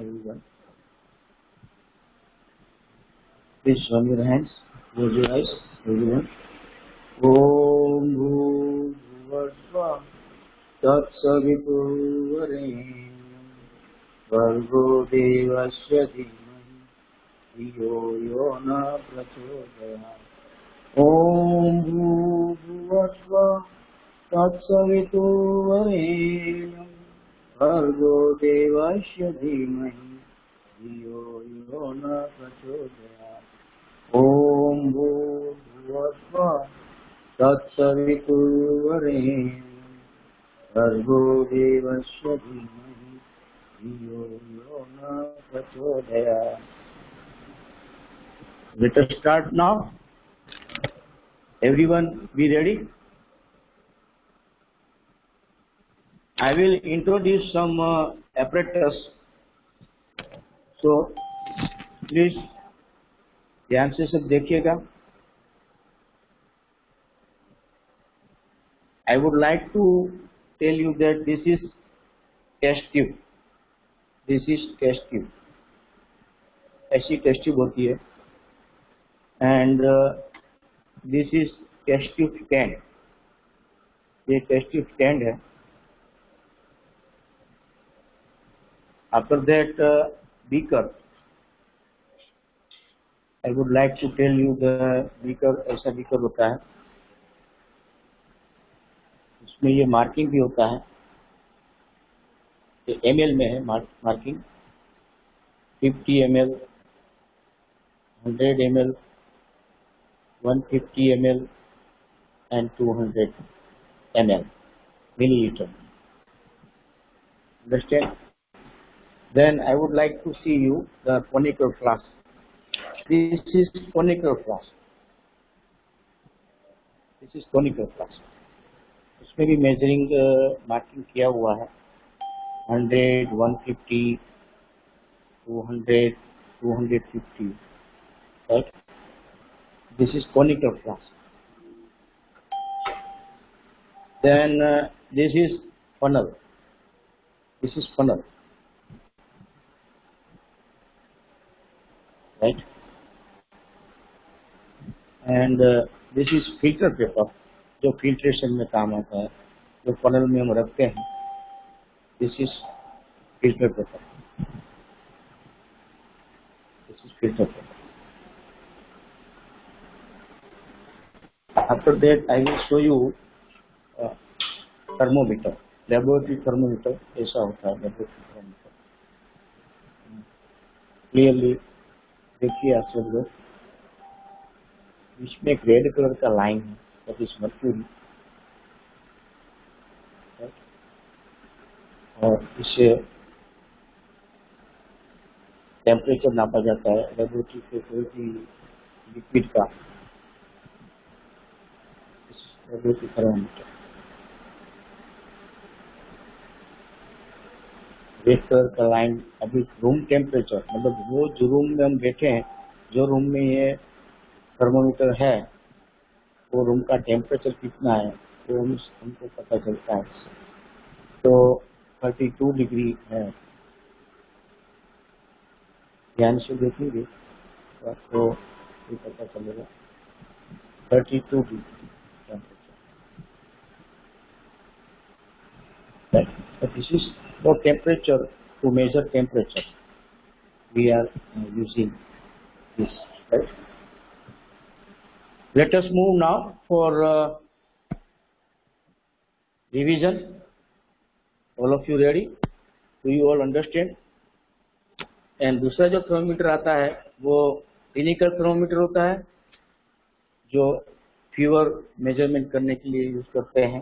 everyone. Please join your hands, close your eyes, everyone. Om Bhuvasva Tatsaviturvarenyam Bhargo Devasya Dhimahi Dhiyo Yo Na Prachodayat. Om Bhuvasva Tatsaviturvarenyam Bhargo Devasya Dhimahi Dhiyo Yo Na Prachodayat. Om Bhuvasva Tatsaviturvarenyam Bhargo Devasya Dhimahi Dhiyo Yo Na Prachodayat. Let us start now. Everyone be ready. I will introduce some apparatus. So please ध्यान से सब देखिएगा. I would like to tell you that this is test tube. This is test tube. ऐसी test tube होती है. And this is test tube stand. ये test tube stand है. After that beaker. I would like to tell you the beaker. ऐसा beaker होता है. इसमें ये मार्किंग भी होता है. ये ml में है marking. 50 ml, 100 ml, 150 ml and 200 ml milliliter. Understand? Then I would like to see you the conical flask. This is conical flask. This is conical flask. उसमें भी मेजरिंग मार्किंग किया हुआ है. 100, 150, 200, 250. Right? This is conical flask. Then this is funnel. This is funnel. Right? And this is filter paper, जो filtration में काम आता है, जो फनल में हम रखते हैं. This is filter paper. This is filter paper. After that, I will show you thermometer. Laboratory thermometer ऐसा होता है. Laboratory thermometer. Clearly देखिए आप सब लोग. इसमें एक रेड कलर का लाइन है. That is mercury. और इससे टेम्परेचर नापा जाता है लेबोरेटरी से कोई भी लिक्विड का. Laboratory thermometer. रेड कलर का लाइन अभी रूम टेम्परेचर, मतलब वो जो रूम में हम बैठे हैं, जो रूम में ये थर्मामीटर है, वो रूम का टेम्परेचर कितना है वो हमको पता चलता है. तो 32 डिग्री है. ध्यान से देखेंगे तो आपको ये पता चलेगा. 32 degree temperature. This is for temperature. To measure temperature we are using this. Right? Let us move now for revision. All of you ready? Do you all understand? And दूसरा जो थर्मोमीटर आता है वो क्लिनिकल थर्मोमीटर होता है, जो fever measurement करने के लिए यूज करते हैं.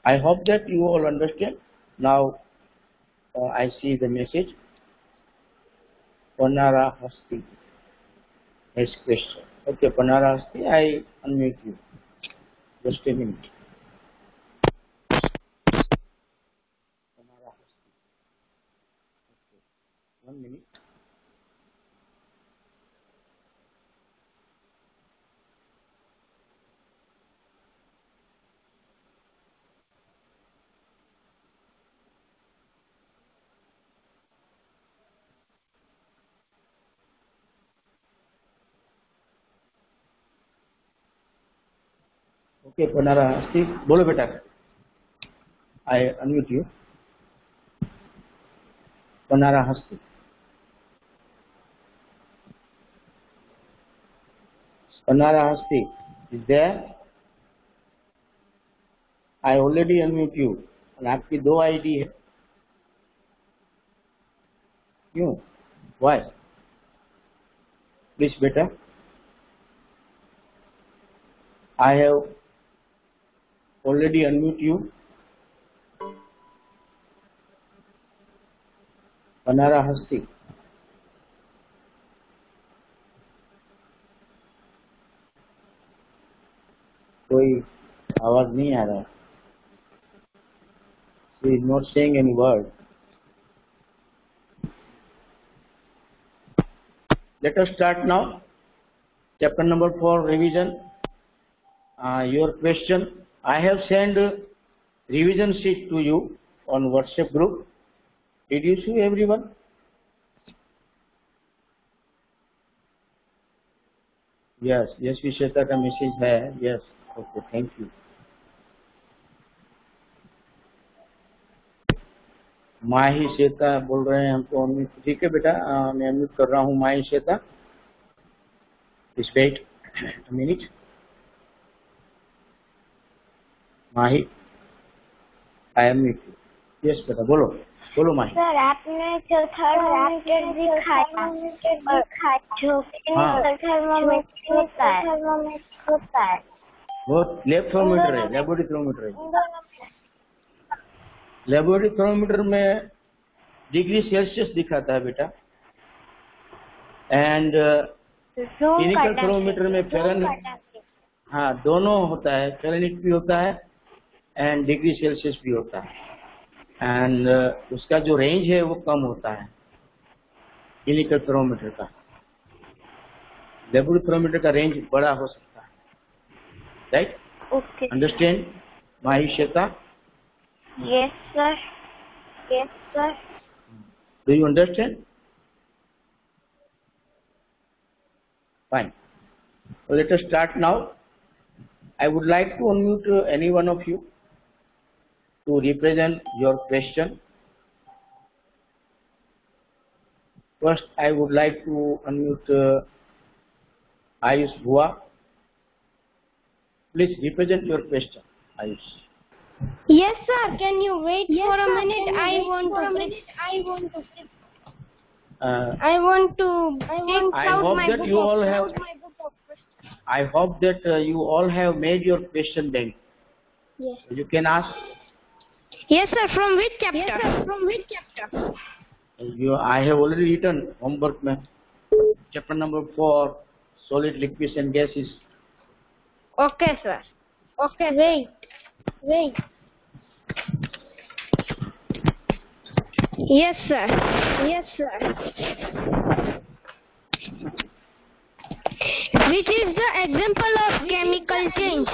I hope that you all understand. Now I see the message. Panara Hasti has question. Okay, Panara Hasti, I unmute you. Just a minute. Panara Hasti. Okay. 1 minute. Okay बनारा हस्ती बोलो बेटा. I unmute you. बनारा हस्ती. बनारा हस्ती is there. I already unmute you. और आपकी 2 ID है. क्यों? वाई? प्लीज बेटा. I have already unmute you. बनारा हस्ती. कोई आवाज नहीं आ रहा है. She is not saying any word. Let us start now. Chapter number 4 revision. Your question. I have sent revision sheet to you on WhatsApp group. Did you see everyone? Yes. Yes, विशेषता का message है. Yes. Okay. Thank you. माही श्वेता बोल रहे हैं हमको unmute. ठीक है बेटा, मैं अनम्यूट कर रहा हूँ Mahi Shweta. Please wait a minute. Mahi I unmute. Yes बेटा बोलो. बोलो माही. सर आपने जो थर्मोमीटर दिखाया जो थर्मोमीटर होता है वो लैब थर्मोमीटर है, लेबोरेटरी थर्मोमीटर है. लेबोरेटरी थर्मोमीटर में डिग्री सेल्सियस दिखाता है बेटा. एंड क्लिनिकल थर्मोमीटर में फ़ारेनहीट. हाँ, दोनों होता है. फ़ारेनहीट भी होता है एंड डिग्री सेल्सियस भी होता है. एंड उसका जो रेंज है वो कम होता है क्लिनिकल थर्मोमीटर का. लेबोरेटरी थर्मोमीटर का रेंज बड़ा हो सकता है. Right? Okay. Understand Mahi Shweta? Yes sir. Yes sir. Do you understand? Fine. So let us start now. I would like to unmute any one of you to represent your question. First, I would like to unmute Ayush Bua. Please represent your question, Ayush. Yes sir. Can you wait for a minute? I want to take I out hope my that book you of all have. I hope that you all have made your question bank. Yes. You can ask. Yes sir. From which chapter? I have already written homework में. Chapter number 4, solid, liquids and gases. Okay sir. Okay. Wait. Yes sir. Which is the example of chemical change?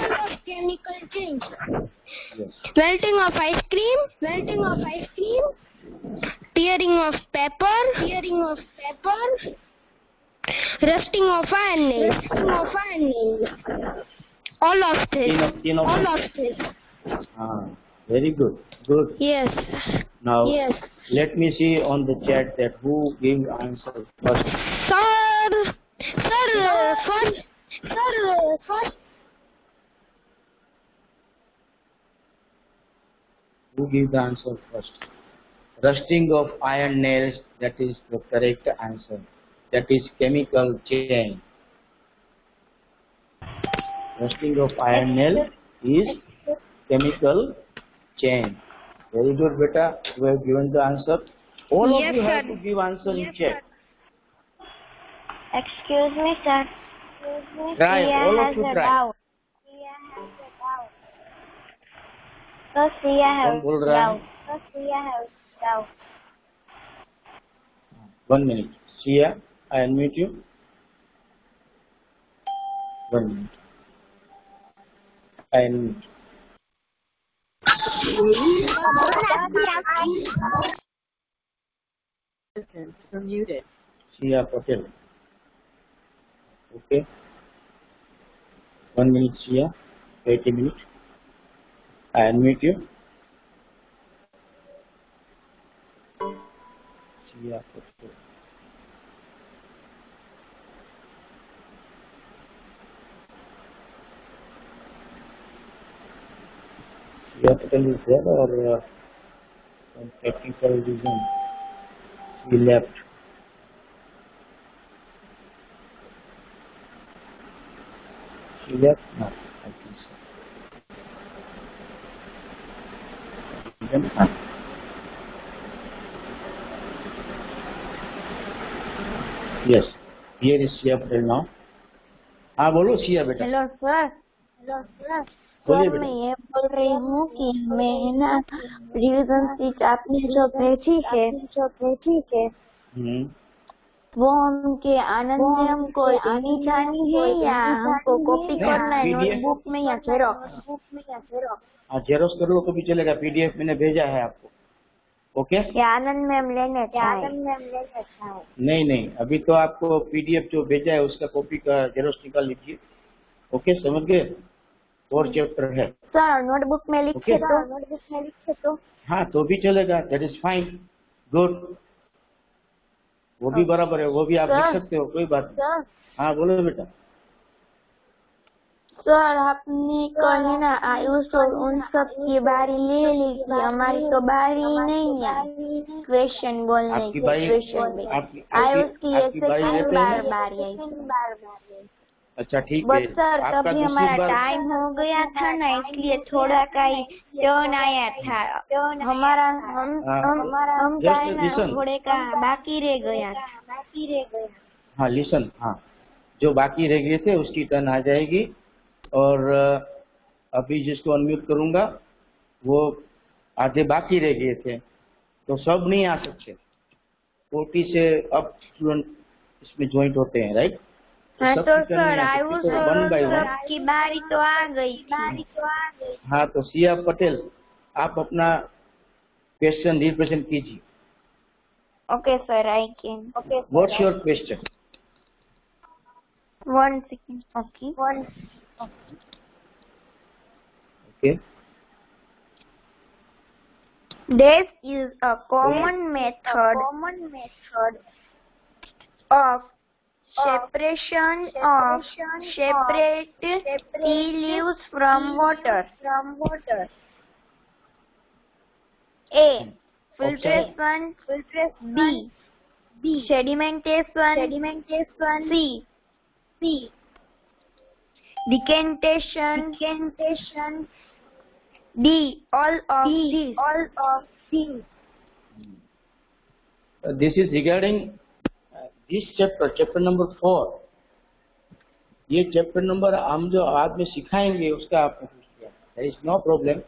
Yes. Melting of ice cream, tearing of paper, rusting of iron nails. All of this. Very good. Good. Yes. Now, Yes. let me see on the chat that who gave answer first. Sir, first. Who gave the answer first? Rusting of iron nails, that is the correct answer. That is chemical change. Rusting of iron nail is chemical change. Very good, beta. You have given the answer. All Yes, of you sir. have to give answer in chat. Excuse me, sir. Try. All of you try. कौन बोल रहा है? 1 minute. Sia, I unmute you. 1 minute. I unmute. You're muted. Sia Patel. Okay. 1 minute, Sia. Wait a minute. I unmute you. Shriya Patel. Shriya Patel is there or some technical reason she left. She left? No, I think so. Yes, here is Shriya Patel now. हाँ बोलो शिया बेटा। Hello sir. बोलिए sir मैं बेटा। ये बोल रही हूँ कि मैं ना रिवीजन सीट आपने जो भेजी है वो हमके आनंद में हमको लेनी जानी है या हमको कॉपी करना है नोटबुक में या जेरोक्स? हाँ जेरोक्स कर लो तो भी चलेगा, पीडीएफ मैंने भेजा है आपको। ओके या आनंद में हम लेने चाहिए? नहीं, अभी तो आपको पीडीएफ जो भेजा है उसका कॉपी का जेरोक्स निकाल लीजिए। ओके समझ गए? 4 चैप्टर है सर नोटबुक में लिखे तो? हाँ तो भी चलेगा, दैट इज फाइन, गुड, वो भी बराबर है, वो भी आप लिख सकते हो, कोई बात नहीं। हाँ बोलो बेटा। सर आपने कही ना आयुष और उन सब की बारी ले ली थी, हमारी तो बारी नहीं है क्वेश्चन बोलने आपकी की। बारी आयुष की ये आपकी बारी सेकंड लेते बार हैं। बारी आई। अच्छा ठीक है, बट सर आपका तभी दूसरी हमारा बार टाइम हो गया था ना, इसलिए थोड़ा का ही टर्न आया था हमारा। हम का है ना थोड़े का बाकी रह गया था। हाँ लिसन, हाँ जो बाकी रह गए थे उसकी टर्न आ जाएगी। और अभी जिसको अनम्यूट करूंगा वो आधे बाकी रह गए थे, तो सब नहीं आ सकते। 40 से अब स्टूडेंट इसमें ज्वाइंट होते हैं, राइट? हाँ तो sir Ayush one by one की बारी तो आ गई थी। हाँ तो शिया पटेल आप अपना क्वेश्चन रिप्रेजेंट कीजिए। Okay sir I can. What's your question? 1 second. Okay. Okay. This is a common method of separation of separate tea leaves from water. A. Filtration. B. Sedimentation. C. Decantation. D. All of these. This is regarding this chapter number 4। ये chapter number हम जो आज में सिखाएंगे उसका आपने पूछ लिया, there is no problem.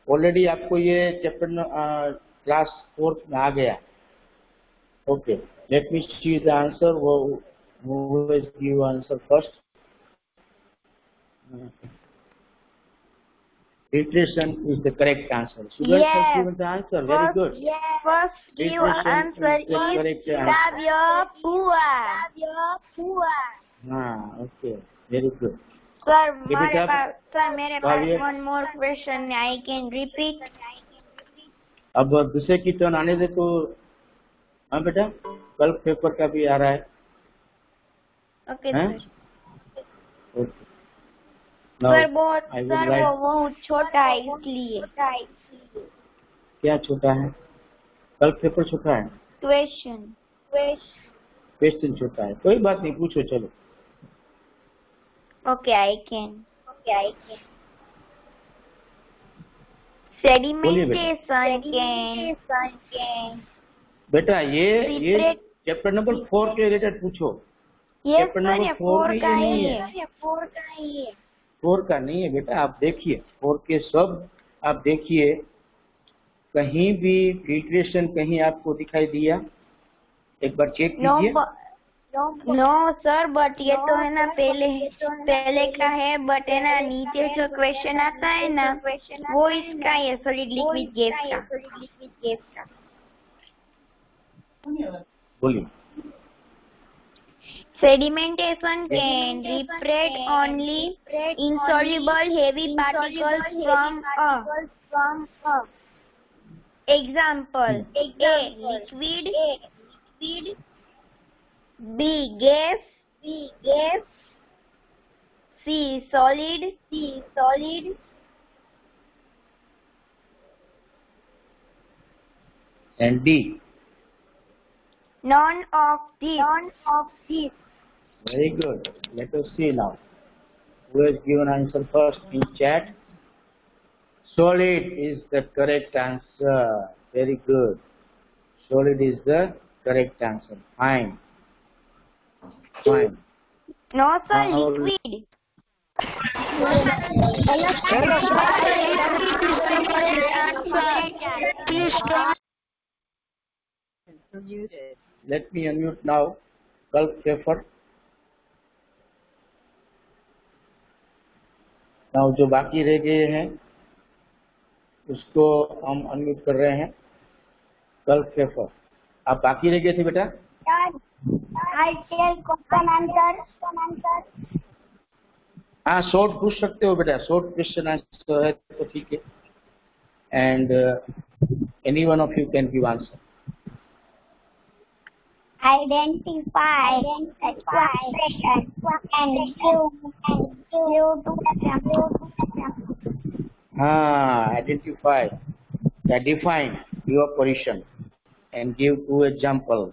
Already आपको ये चैप्टर क्लास 4 में आ गया। Okay let me see the answer. वो will give answer first. Filtration is the correct answer. Students have given the answer. Very good. First give answer is Kavya Pua. हाँ okay very good. Sir, मेरे पास one more question. I can repeat. अब दूसरे की turn आने दे तो। हाँ बेटा कल पेपर का भी आ रहा है। Okay sir. ओके सर बहुत छोटा है इसलिए। क्या छोटा है? कल पेपर छोटा है। क्वेश्चन छोटा है, कोई बात नहीं, पूछो चलो। Okay I can. Sedimentation can. बेटा ये चैप्टर नंबर 4 के रिलेटेड पूछो। चैप्टर नंबर 4 का नहीं है। 4 का नहीं है बेटा, आप देखिए 4 के सब आप देखिए, कहीं भी फिल्ट्रेशन कहीं आपको दिखाई दिया? एक बार चेक कीजिए। नो सर बट ये तो है ना पहले का है, बट है ना नीचे जो क्वेश्चन आता है ना वो इसका है, सॉलिड लिक्विड गैस का। बोलिए। Sedimentation can separate only insoluble heavy particles from a. Example: A. Liquid, B. Gas, C. Solid, and D. none of these. Very good. Let us see now. Who has given answer first in chat? Solid is the correct answer. Very good. Solid is the correct answer. Fine. No, sir, Now, liquid. Muted. let me unmute now. Kalp Pfeffer. Now जो बाकी रह गए हैं उसको हम unmute कर रहे हैं. कल्प फेफर, आप बाकी रह गए थे बेटा. हाँ, शॉर्ट पूछ सकते हो बेटा. शॉर्ट क्वेश्चन आंसर है तो ठीक है. And any one of you can give answer. Identify evaporation and identify, define evaporation and give 2 examples.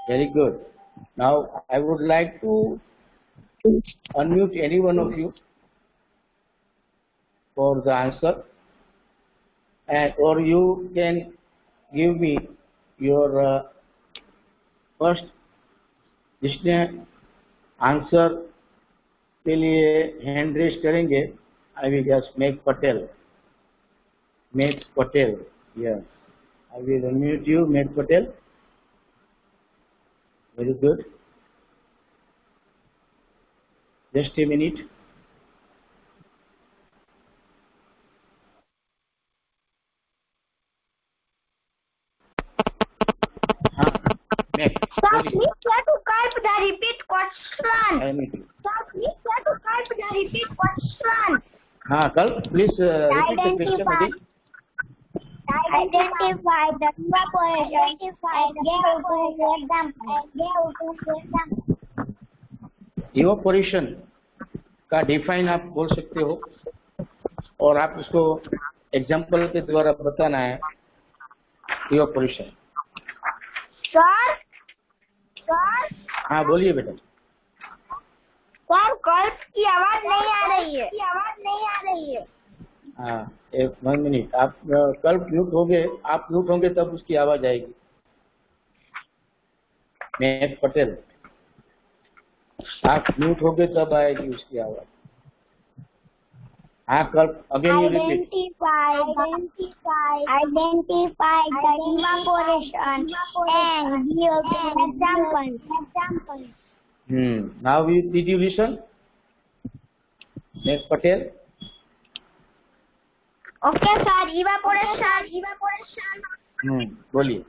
Very good. Now I would like to unmute any one of you for the answer, and or you can give me your first. जिसने answer के लिए hand raise करेंगे, I will just make Patel. Yes, I will unmute you. Make Patel. Very good. Just a minute. Sir, please try to type the repeat question. I need you. Sir, please try to type the repeat question. हाँ, कल please repeat the question again. Identify the evaporation and give 2 examples. Evaporation का define आप बोल सकते हो और आप उसको एग्जाम्पल के द्वारा बताना है. इवापोरेशन. सर, हाँ बोलिए बेटा. सर, कल्प की आवाज नहीं आ रही है. हाँ, एक 1 मिनट. आप कल म्यूट होंगे, आप म्यूट होंगे तब उसकी आवाज आएगी. मैं पटेल, आप म्यूट होंगे तब आएगी उसकी आवाज. हाँ, कल again you repeat. Identify the evaporation and give 2 examples. Now did you listen? Next Patel. Okay, sir. Evaporation. बोलिए.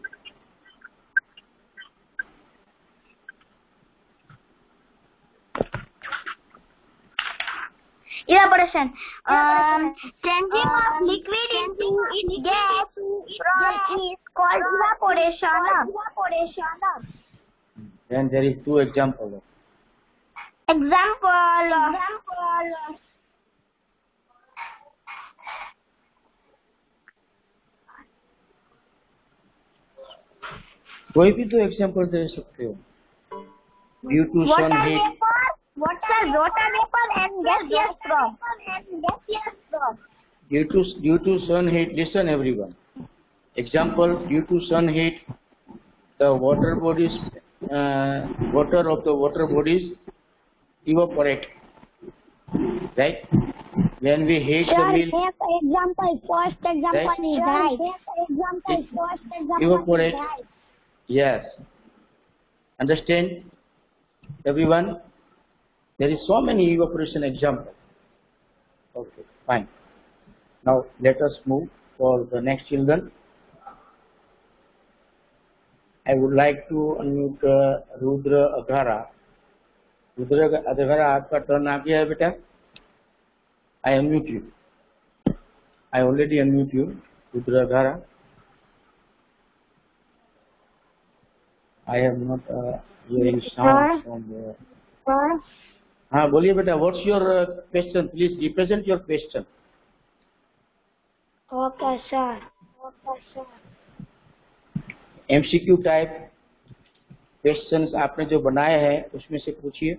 Evaporation. Changing of liquid into its gas is called evaporation. Then there is 2 examples. Example. कोई भी 2 example दे सकते हो. Due to sun heat. Water vapor and gaseous drop. Due to sun heat. Listen everyone. Example: due to sun heat, the water bodies, water of the water bodies evaporate. Right? When we heat the milk, First example is right. Evaporate. Yes. Understand, everyone? There is so many evaporation examples. Okay, fine. Now let us move for the next children. I would like to unmute Rudra Aghara Rudraghara आपका turn आ गया है बेटा. I unmute you. I already unmute you. Rudraghara. I have not hearing sound from there. हाँ बोलिए बेटा. What's your question? Please represent your question. Okay sir. MCQ type questions आपने जो बनाए हैं उसमें से पूछिए.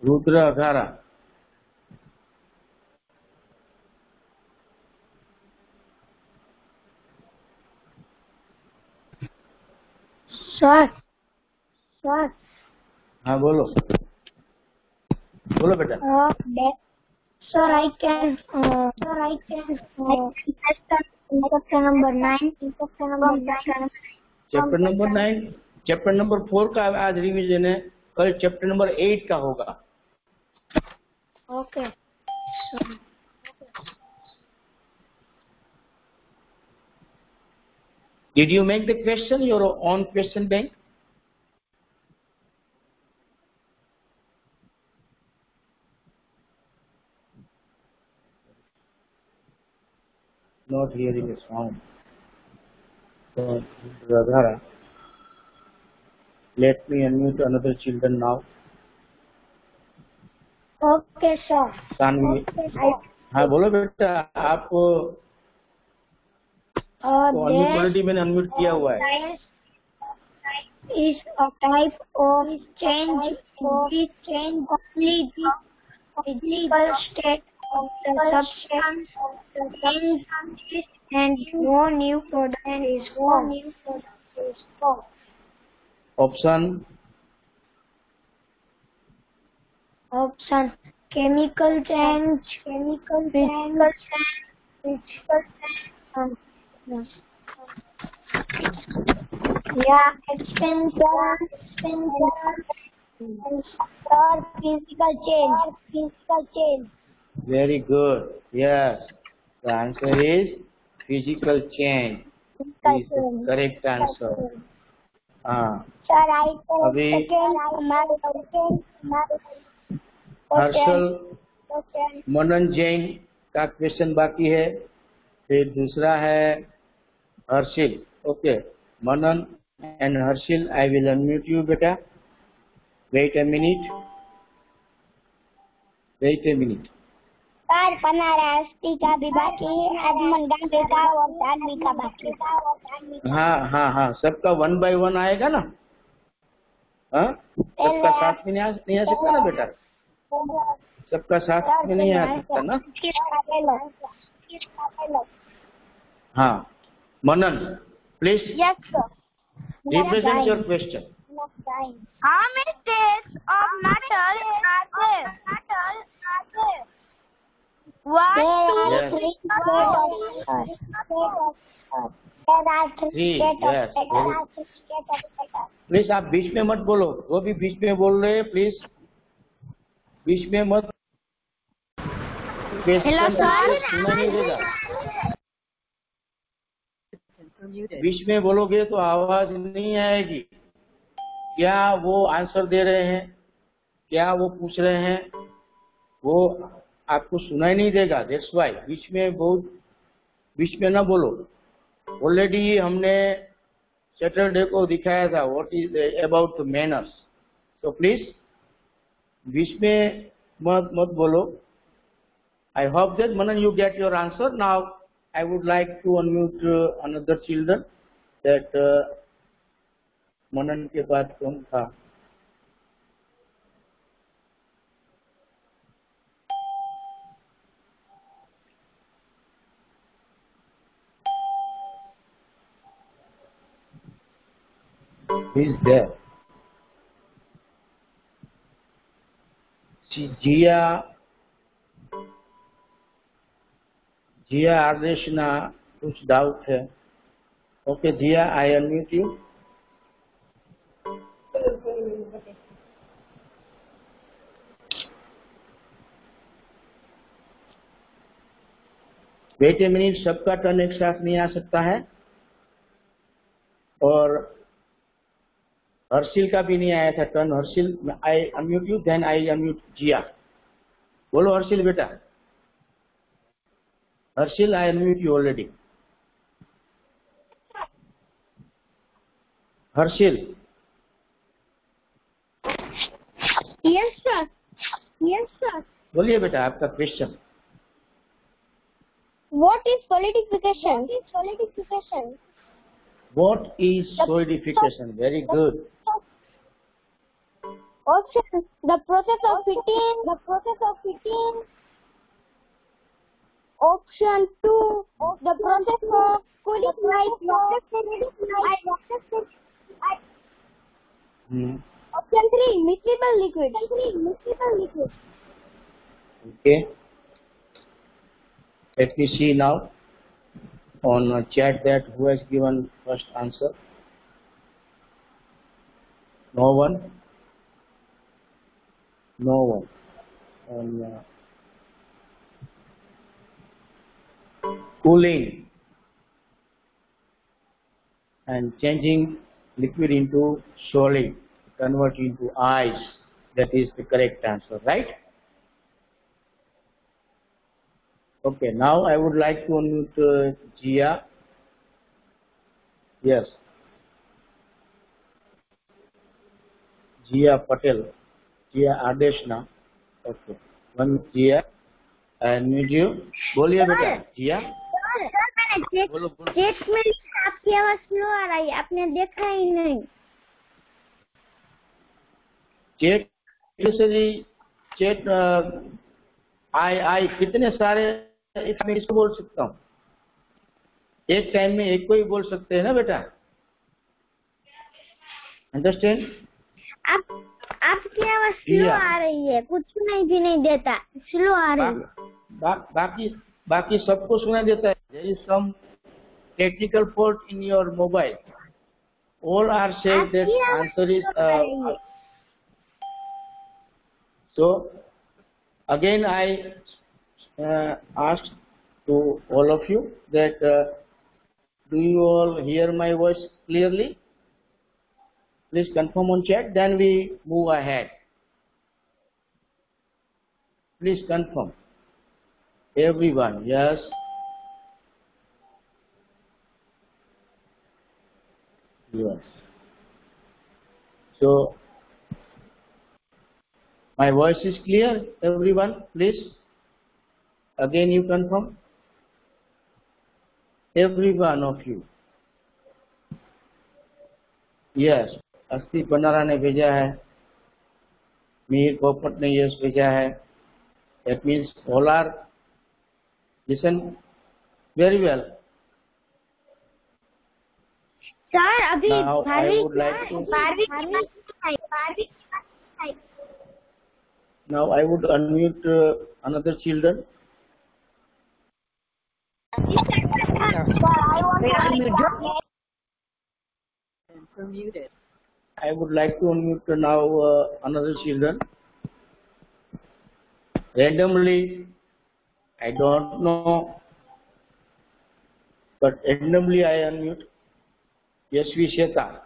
रुद्र अघारा. सर. हाँ बोलो. बोलो बेटा. Sir, I can chapter number 9. Chapter number 9. Chapter number 4 का आज रिवीजन है. कल चैप्टर नंबर 8 का होगा. Okay. Did you make the question your own question bank? Not hearing a sound. So, Radhara, let me unmute another children now. Okay, sir. Saanvi. हाँ बोलो बेटा. आप ऑलरेडी मैंने अनम्यूट किया हुआ है. Is a type of change which change only the physical state of the substance changes and no new product is formed. Option. Option: chemical change, physical change. Yeah, extension or physical change. Very good. Yes. The answer is physical change. Is the correct answer. हाँ. Sir, I अभी second. Harshal Manan Jain का question बाकी है. फिर दूसरा है Harshil. Okay. Manan and Harshil, I will unmute you बेटा. Wait a minute. Sir, पनारास्ती का भी बाकी है, आगमन गांधी का और जानवी का बाकी है. हाँ. सबका 1 by 1 आएगा ना. हाँ. सबका साथ में नहीं आ सकता ना बेटा. सबका साथ में नहीं आ सकता ना. हाँ. Manan please. Yes, sir. Represent your question. How many states of matter are there? One, Yes. two, three, Yes. Please आप बीच में मत बोलो. वो भी बीच में बोल रहे हैं. प्लीज बीच में मत. Hello, sir. सुना नहीं देगा. Muted. बीच में बोलोगे तो आवाज नहीं आएगी. क्या वो आंसर दे रहे हैं, क्या वो पूछ रहे हैं, वो आपको सुनाई नहीं देगा. दैट्स वाई बीच में ना बोलो. ऑलरेडी हमने सैटरडे को दिखाया था व्हाट इज अबाउट मैनर्स. तो प्लीज बीच में मत बोलो. I hope that Manan you get your answer. Now I would like to unmute another children. That मनन के बाद कौन था? Who is there? जिया आदेशना कुछ डाउट है. Okay Jiya, I unmute you. Wait a minute, सबका टर्न एक साथ नहीं आ सकता है, और हर्षिल का भी नहीं आया था turn. Harshil, I unmute you, then I unmute Jiya. बोलो हर्षिल बेटा। Harshil, I unmute you already. Harshil. Yes sir, yes sir. बोलिए बेटा आपका question. What is solidification? What is solidification? What is solidification? Very good. Option: the process of fitting. The process of fitting. Option 2: the process of cooling light. Option 3: miscible liquid. Okay. Let me see now on chat that who has given first answer. No one. No one. On cooling and changing liquid into solid, convert into ice. That is the correct answer, right? Okay, now I would like to unmute Jia. Yes. Jia Patel. Jia Adeshna. Okay. One Jia. Unmute you. बोलिए बेटा जिया। Sir मैंने check में आपकी आवाज slow आ रही है, आपने देखा ही नहीं। चेक चेक आई कितने सारे मैं इसको बोल सकता हूँ, एक टाइम में एक को ही बोल सकते हैं ना बेटा। अंडरस्टैंड? आपकी आवाज स्लो आ रही है, कुछ सुनाई भी नहीं देता, स्लो आ रही है। बाकी सबको सुनाई देता है। There is some technical fault in your mobile. All are saying that answer is so again I asked to all of you that do you all hear my voice clearly? Please confirm on chat, then we move ahead. Please confirm. Everyone, yes. Yes. So my voice is clear, everyone, please. Again you confirm. Every one of you. Yes. अस्ति बनारा ने भेजा है, मीर पोपट ने yes भेजा है। That means all are listen very well. Sir अभी Now I would like to. Now I would unmute another children. Muted. I would like to unmute now another children. Randomly, I don't know, but randomly I unmute. Yes, Visheta.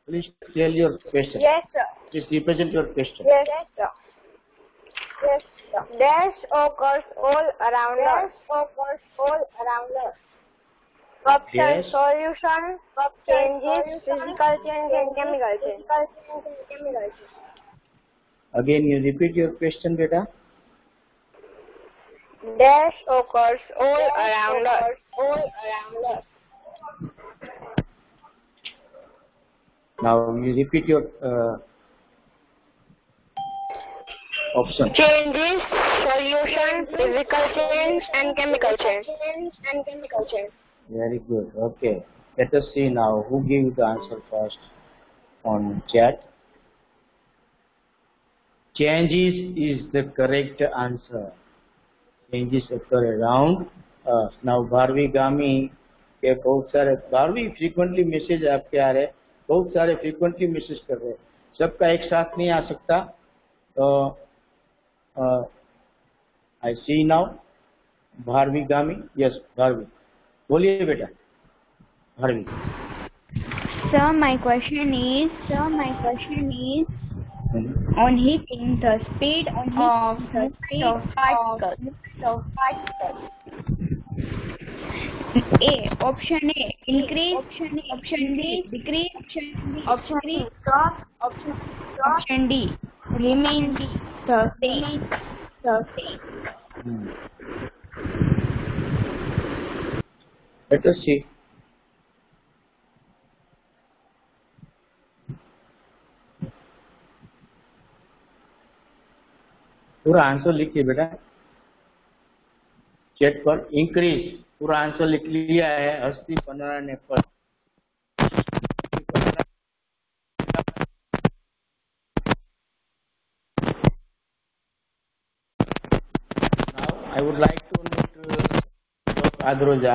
Please tell your question. Yes sir. Please represent your question. Yes sir. Yes sir. Dash occurs all around us. Option: Yes. solution, changes, physical change and chemical change. Again, you repeat your question, beta. Dash occurs all around us. Now you repeat your option. Changes, solution, physical change and chemical change. Very good. Okay. Let us see now who gave the answer first on chat. Changes is the correct answer. Changes occur around us. Now Bharvi Gami के बहुत सारे बारहवीं frequently message आपके आ रहे, बहुत सारे frequently message कर रहे, सबका एक साथ नहीं आ सकता। तो आई सी नाउ भारवी गामी, यस भारवी, बोलिए बेटा Bharvi. Sir, my question is on hitting the speed of movement of particles. Option A increase, option B decrease, option C stop, option D remain the same. Let us see. पूरा answer लिखिए बेटा chat पर। Increase पूरा answer लिख लिया है हस्ती पन्ना ने पर। Now I would like to meet Adroja.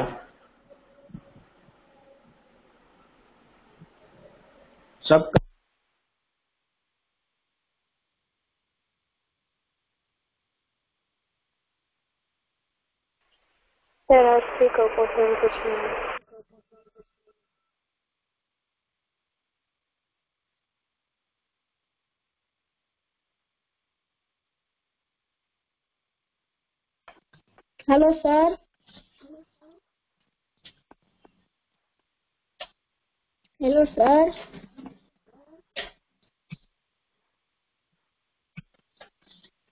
सब सर अस्सी का क्वेश्चन कुछ नहीं। Hello sir. Hello sir.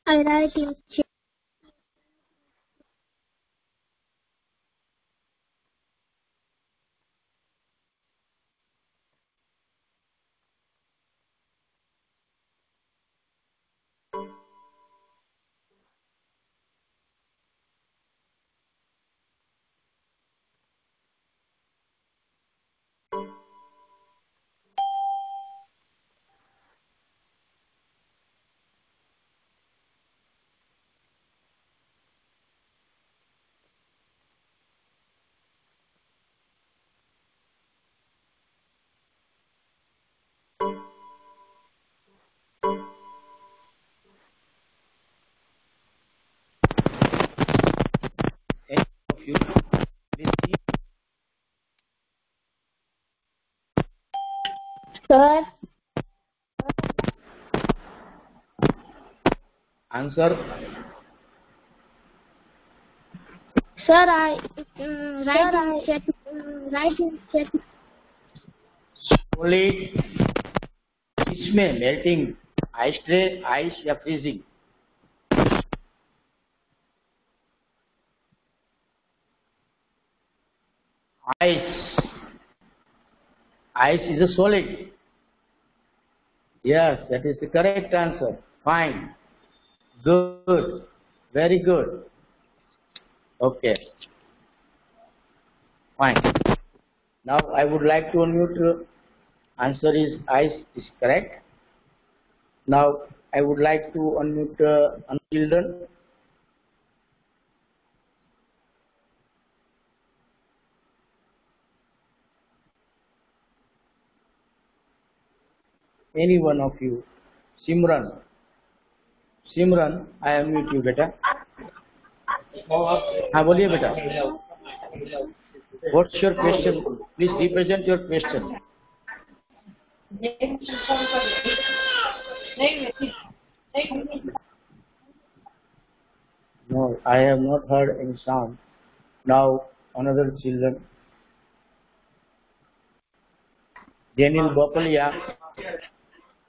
I write in chat. any of you receive Sir. answer Sir, I write in chat. solid इसमें मेल्टिंग आइस ट्रे आइस या freezing. Ice is a solid. Yes, that is the correct answer. Fine. Good. Very good. Okay. Fine. Now I would like to unmute. Answer is ice is correct. Now I would like to unmute children. Any one of you. Simran, I unmute you बेटा। हाँ बोलिए बेटा। What's your question? Please represent your question. No, I have not heard any sound. Now another children. Daniel Bopalia.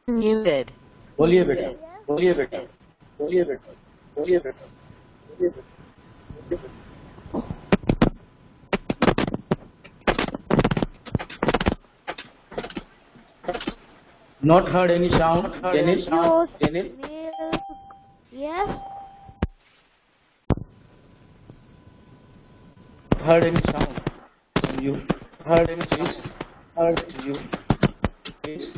Muted. बोलिए बेटा, बोलिए बेटा, बोलिए बेटा, बोलिए बेटा, बोलिए बेटा, बोलिए बेटा। Not heard any sound. Daniel, Daniel. Yes. Heard any sound from you? Heard any please? Heard you? Please.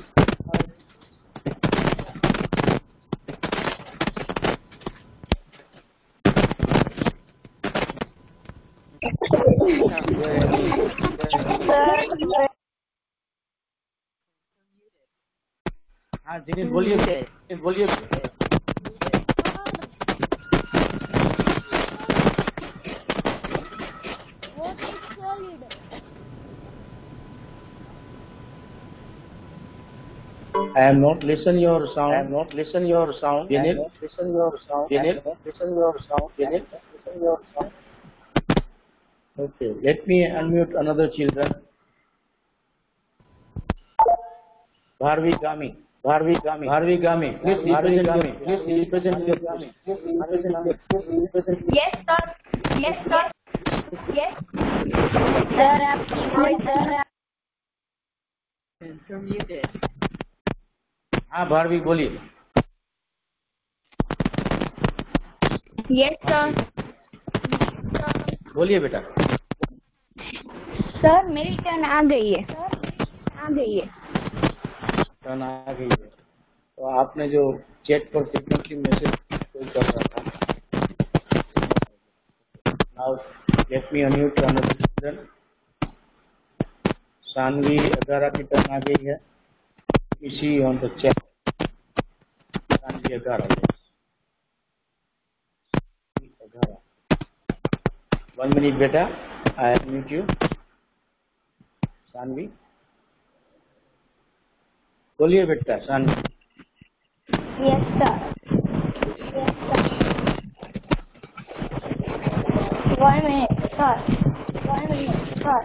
हाँ दिनेश बोलिए बोलिए। I am not listen your sound. I am not listen your sound. Vinil, listen your sound. Vinil, listen your sound. Vinil, listen your sound. Okay, let me unmute another children. Bharvi Gami. Bharvi Gami. Bharvi Gami. Please represent your. Please represent your. Yes, sir. Yes, sir. Yes. Sir, आपकी voice, sir. You're muted. हाँ भारवी बोलिए. Yes, sir. बोलिए बेटा. Sir मेरी turn आ गई है. Turn आ गई है. तो आपने जो चैट पर फ्रीक्वेंटली मैसेज कोई कर रहा था. Now let me unmute another student. Saanvi अगारा की टर्न आ गई है. इसी ऑन द चैट. सानवी अगारा. 1 minute बेटा. I unmute you. सानवी बोलिए बेटा. Saanvi. Yes, sir. Yes, sir. 1 minute, sir. 1 minute, sir.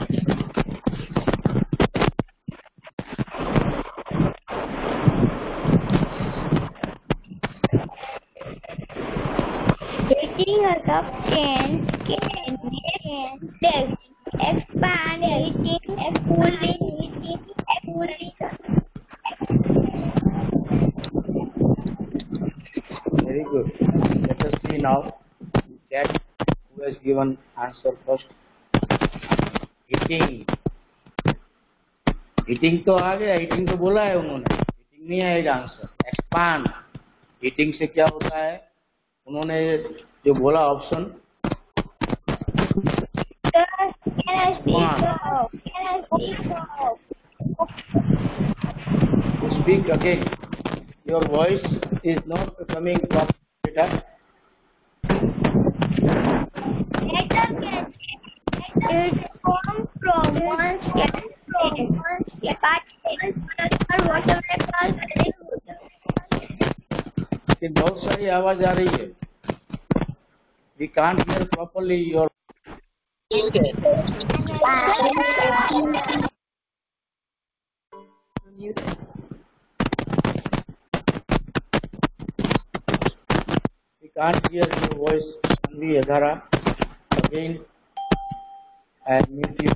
Hitting a cup can expand, hitting, cooling. Very good. Let us see now that who has given answer first. Hitting. Hitting तो आ गया. Hitting तो बोला है उन्होंने. Hitting नहीं आएगा answer. Expand. Hitting से क्या होता है? उन्होंने जो बोला option. Can I speak? Speak again. Your voice is not coming from data. Letter can it form from one बहुत सारी आवाज आ रही है. We can't hear properly your. Muted. We can't hear your voice. Sanvi Adhara. Again, I mute you.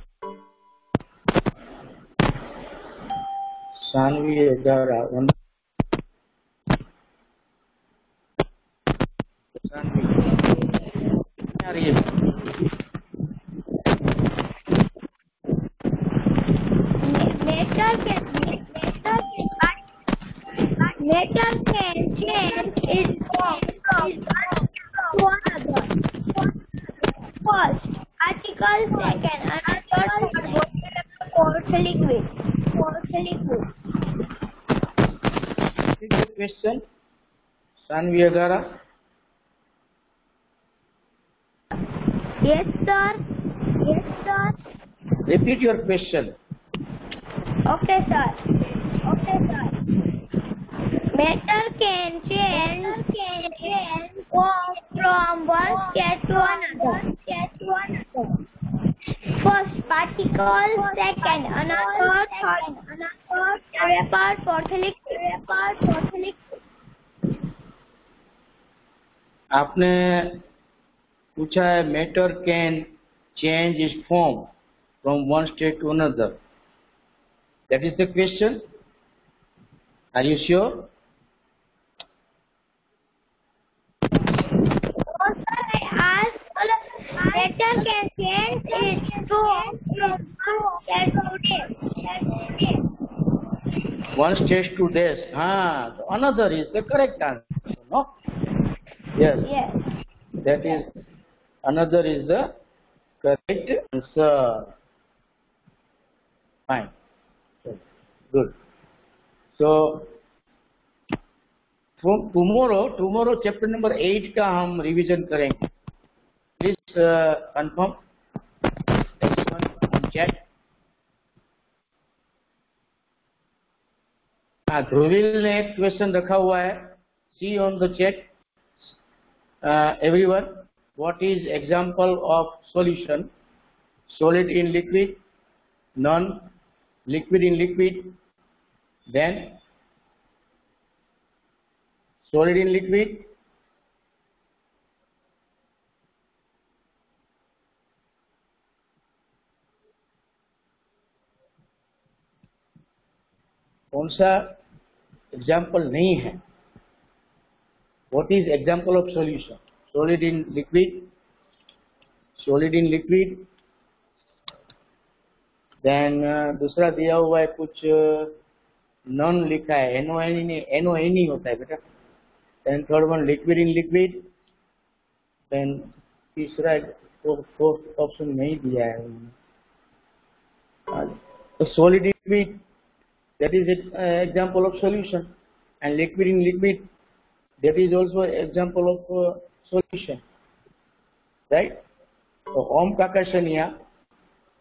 Sanvi Adhara. Sanvi. आ रही है. Letter can change its form from one to another. First, article, second, another, fourth, liquid. Repeat the question. Sanvi Adhara. Yes, sir. Repeat your question. Okay, sir. Matter can change form from one state to another. First, particle, second, another, third, apart, fourth, liquid. आपने पूछा है matter can change its form from one state to another. That is the question. Are you sure? Matter can change its form from One stage to this. So another is the correct answer, no? Yes. That is, another is the correct answer. Fine. Good. So, from tomorrow chapter number 8 का हम revision करेंगे. Please confirm. Everyone on chat. हाँ, ध्रुविल ने एक question रखा हुआ है. See on the chat everyone, what is example of solution? Solid in liquid, non liquid in liquid, then solid in liquid, कौन सा एग्जाम्पल नहीं है? What is example of solution? Solid in liquid, solid in liquid, then दूसरा दिया हुआ है कुछ non लिखा है, NO होता है बेटा. Then third one liquid in liquid, then तीसरा फोर्थ ऑप्शन नहीं दिया है उन्होंने. तो solid in liquid, that is example of solution, and liquid in liquid, that is also example of solution, right? So Om Kakashaniya,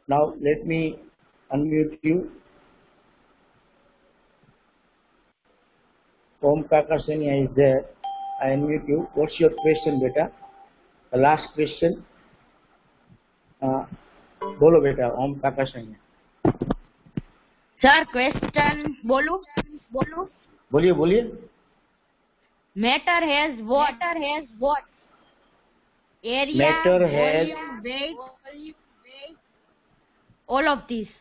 now let me unmute you. Om Kakashaniya is there. I unmute you. What's your question, beta? The last question. बोलो बेटा, Om Kakashaniya. Sir question बोलूं? बोलिए. Matter has what? Area, Matter has, volume, weight, all of these.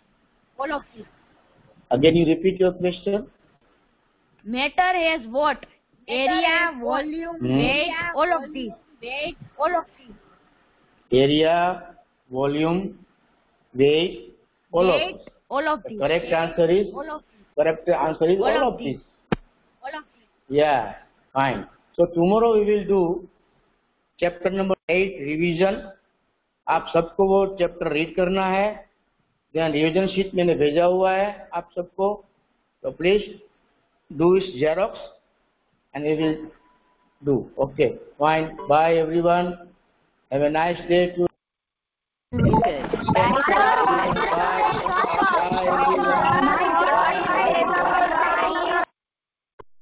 again you repeat your question. Matter has what? Area, volume, weight, all of these. Area, volume, weight, all of Weight, these. all of The these. correct answer is all of these. Yeah, fine. So tomorrow we will do chapter number 8 revision. आप सबको वो chapter read करना है. Then revision sheet मैंने भेजा हुआ है आप सबको, तो प्लीज डू इस xerox and we will do. Okay, fine. Bye everyone. Have a nice day.